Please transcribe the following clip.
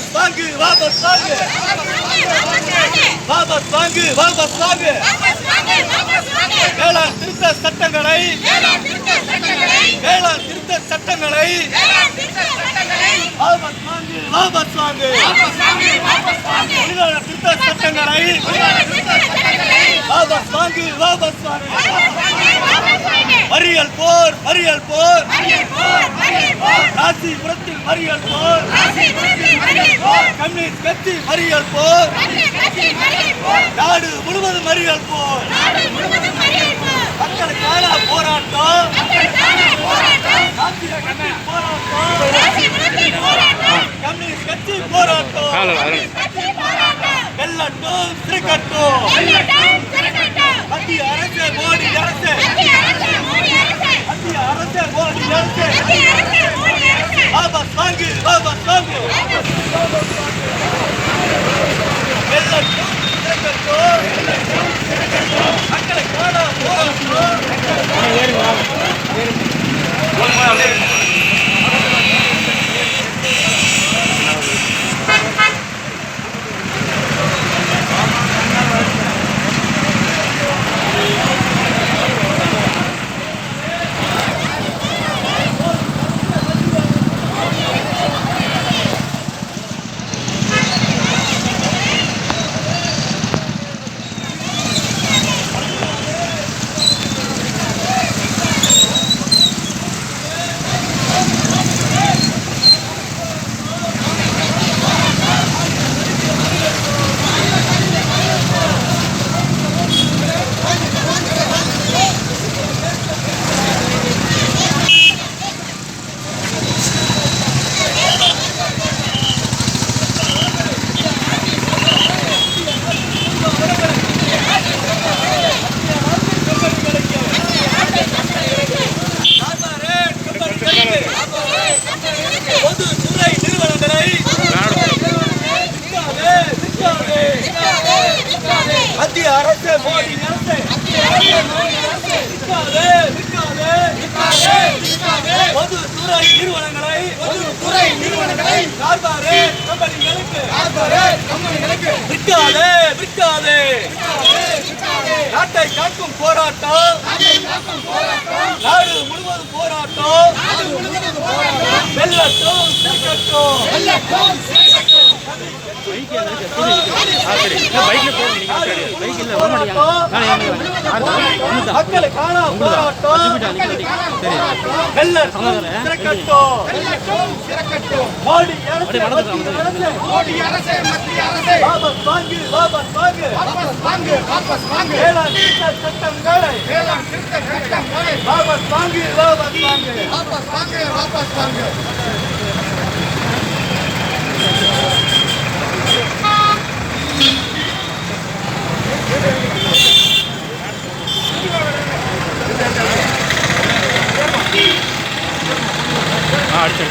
வாபஸ் வாங்கு வாபஸ் வாங்கு வாபஸ் வாங்கு வாபஸ் வாங்கு வேளாண் திருத்த சட்டங்களை வேளாண் திருத்த சட்டங்களை வாபஸ் வாங்கு வாபஸ் வாங்கு தொழிலாளர் திருத்த சட்டங்களை வாபஸ் வாங்கு வாபஸ் வாங்கு மறியல் போர் மறியல் போர் ராசிபுரத்தில் மறியல் போர் கம்யூனிஸ்ட் கட்சி மறியல் போர் நாடு முழுவதும் மறியல் போர் மக்களுக்கான போராட்டம் கம்யூனிஸ்ட் கட்சி போராட்டம் வெல்லட்டும் சிறுகட்டும் மத்திய அரசு மோடி அரசு மத்திய அரசு மோடி அரசு வாபஸ் வாங்கு வாபஸ் வாங்கு வெல்லட்டும் சிறுகட்டும் மக்களுக்கான போராட்டம் மத்திய அரசு மோடி அரசு பொதுத்துறை நிறுவனங்களை கார்ப்பரே கம்பெனிகளுக்கு விற்காதே விற்காதே நாட்டை காக்கும் போராட்டம் நாடு முழுவதும் போராட்டம் வெல்லட்டும் மக்களுக்கான போராட்டம் மோடி அரசு மத்திய அரசு வாபஸ் வாங்கு வாபஸ் வாங்கு வேளாண் திருத்த சட்டங்களை வாபஸ் வாங்கு வாபஸ் வாங்கு அடிச்சு